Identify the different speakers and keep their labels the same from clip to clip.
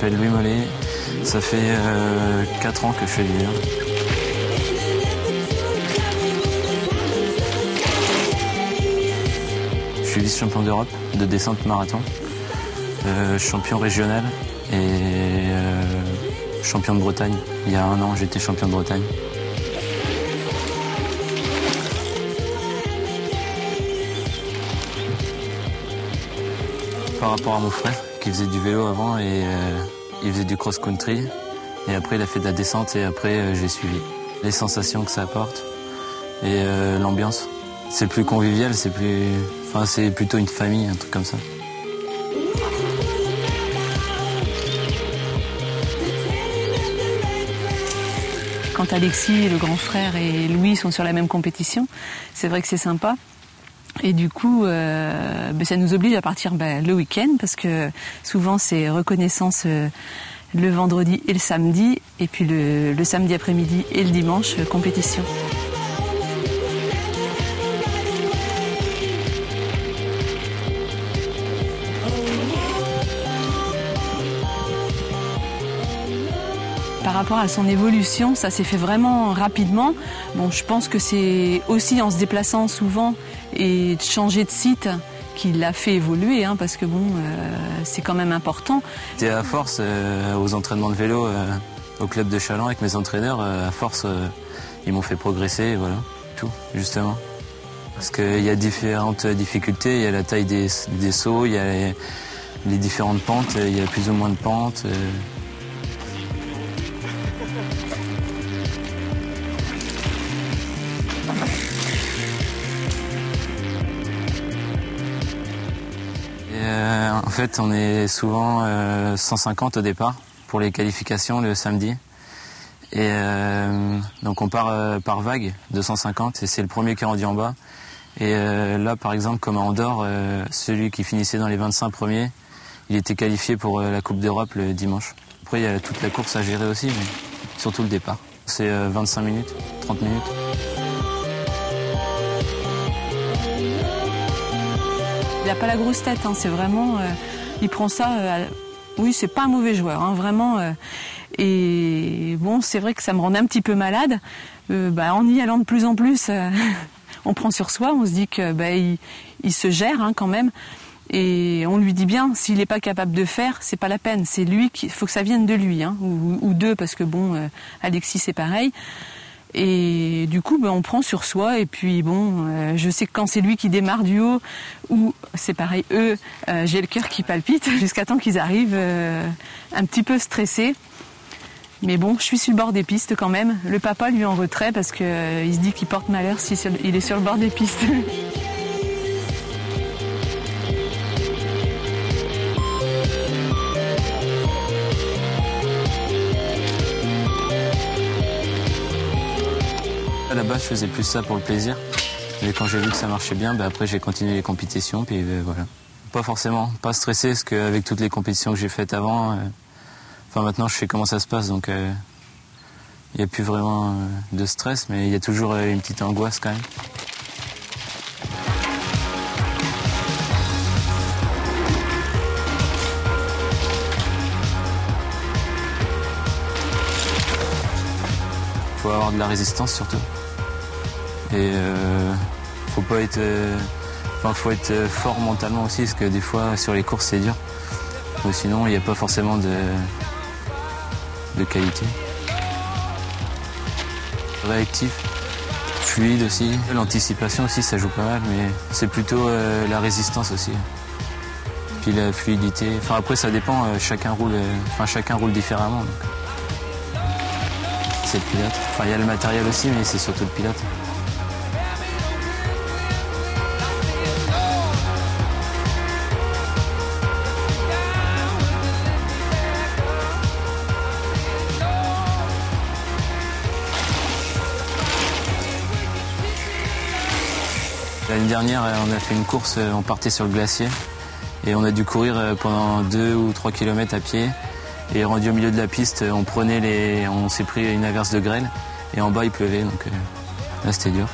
Speaker 1: m'appelle Louis Mollet. Ça fait 4 ans que je fais du vélo. Je suis vice-champion d'Europe de descente marathon, champion régional et champion de Bretagne. Il y a 1 an, j'étais champion de Bretagne. Par rapport à mon frère qui faisait du vélo avant et il faisait du cross-country et après il a fait de la descente et après j'ai suivi. Les sensations que ça apporte et l'ambiance, c'est plus convivial, c'est plutôt une famille, un truc comme ça.
Speaker 2: Quand Alexis, le grand frère, et Louis sont sur la même compétition, c'est vrai que c'est sympa. Et du coup, ça nous oblige à partir le week-end parce que souvent c'est reconnaissance le vendredi et le samedi, et puis le samedi après-midi et le dimanche, compétition. Par rapport à son évolution, ça s'est fait vraiment rapidement. Bon, je pense que c'est aussi en se déplaçant souvent et de changer de site qu'il l'a fait évoluer, parce que c'est quand même important.
Speaker 1: C'était à force, aux entraînements de vélo au club de Châlons avec mes entraîneurs, à force, ils m'ont fait progresser, voilà, tout, justement. Parce qu'il y a différentes difficultés, il y a la taille des sauts, il y a les différentes pentes, il y a plus ou moins de pentes. En fait, on est souvent 150 au départ pour les qualifications le samedi. Et donc on part par vague de 150 et c'est le premier qui est rendu en bas. Et là, par exemple, comme à Andorre, celui qui finissait dans les 25 premiers, il était qualifié pour la Coupe d'Europe le dimanche. Après, il y a toute la course à gérer aussi, mais surtout le départ. C'est 25 minutes, 30 minutes.
Speaker 2: Il n'a pas la grosse tête, c'est vraiment... il prend ça... oui, c'est pas un mauvais joueur, vraiment. Et bon, c'est vrai que ça me rendait un petit peu malade. En y allant de plus en plus, on prend sur soi, on se dit que il se gère quand même. Et on lui dit bien, s'il n'est pas capable de faire, c'est pas la peine. C'est lui il faut que ça vienne de lui, ou d'eux, parce que Alexis c'est pareil. Et du coup, on prend sur soi. Et puis je sais que quand c'est lui qui démarre du haut, ou c'est pareil, eux, j'ai le cœur qui palpite jusqu'à temps qu'ils arrivent un petit peu stressés. Mais bon, je suis sur le bord des pistes quand même. Le papa, lui, en retrait parce qu'il se dit qu'il porte malheur s'il est sur le bord des pistes.
Speaker 1: À la base, je faisais plus ça pour le plaisir. Mais quand j'ai vu que ça marchait bien, après j'ai continué les compétitions, puis voilà. Pas forcément, pas stressé, parce qu'avec toutes les compétitions que j'ai faites avant, maintenant je sais comment ça se passe, donc il n'y a plus vraiment de stress, mais il y a toujours une petite angoisse quand même. Il faut avoir de la résistance surtout. Et faut pas être, faut être fort mentalement aussi, parce que des fois sur les courses c'est dur. Ou sinon il n'y a pas forcément de qualité. Réactif, fluide aussi. L'anticipation aussi ça joue pas mal, mais c'est plutôt la résistance aussi. Puis la fluidité. Après ça dépend, chacun roule différemment. Donc. C'est le pilote. Il y a le matériel aussi, mais c'est surtout le pilote. L'année dernière, on a fait une course, on partait sur le glacier et on a dû courir pendant 2 ou 3 km à pied. Et rendu au milieu de la piste, on s'est pris une averse de grêle et en bas il pleuvait, donc là c'était dur.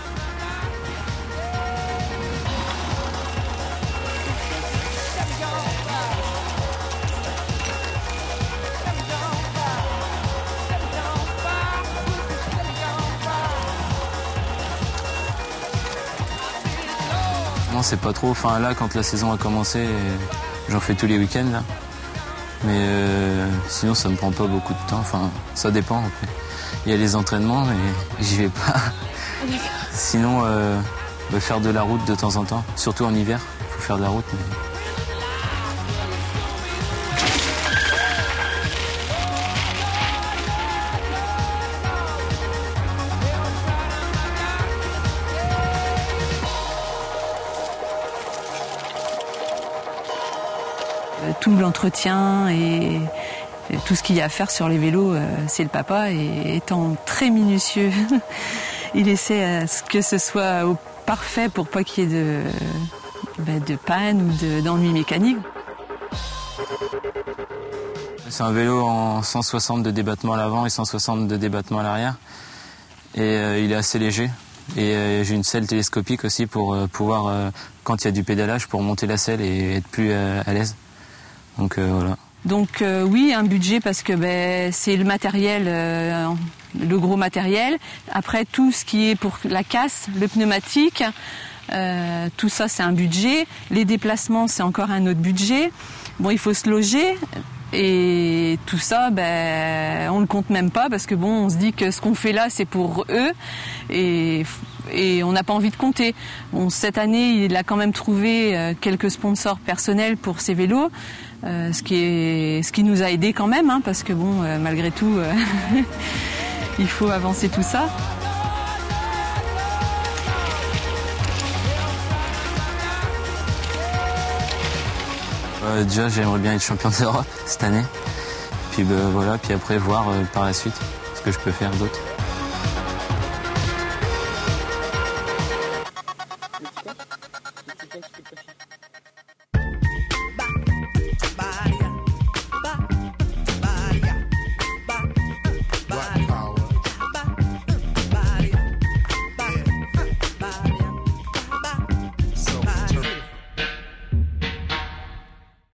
Speaker 1: Non, c'est pas trop. Enfin là, quand la saison a commencé, j'en fais tous les week-ends là. Mais sinon, ça me prend pas beaucoup de temps. Enfin, ça dépend après. Il y a les entraînements, mais j'y vais pas. Sinon, faire de la route de temps en temps, surtout en hiver. Il faut faire de la route. Mais...
Speaker 2: Tout l'entretien et tout ce qu'il y a à faire sur les vélos, c'est le papa. Et étant très minutieux, il essaie à ce que ce soit au parfait pour pas qu'il y ait de panne ou d'ennui mécanique.
Speaker 1: C'est un vélo en 160 de débattement à l'avant et 160 de débattement à l'arrière. Et il est assez léger. Et j'ai une selle télescopique aussi pour pouvoir, quand il y a du pédalage, pour monter la selle et être plus à l'aise. Donc voilà.
Speaker 2: Donc oui, un budget parce que c'est le matériel, le gros matériel. Après tout ce qui est pour la casse, le pneumatique, tout ça c'est un budget. Les déplacements c'est encore un autre budget. Bon, il faut se loger et tout ça, on le compte même pas parce que on se dit que ce qu'on fait là c'est pour eux et on n'a pas envie de compter. Bon, cette année il a quand même trouvé quelques sponsors personnels pour ses vélos. Ce qui nous a aidés quand même, parce que malgré tout, il faut avancer tout ça.
Speaker 1: Déjà, j'aimerais bien être champion d'Europe cette année. Puis voilà, puis après voir par la suite ce que je peux faire d'autre.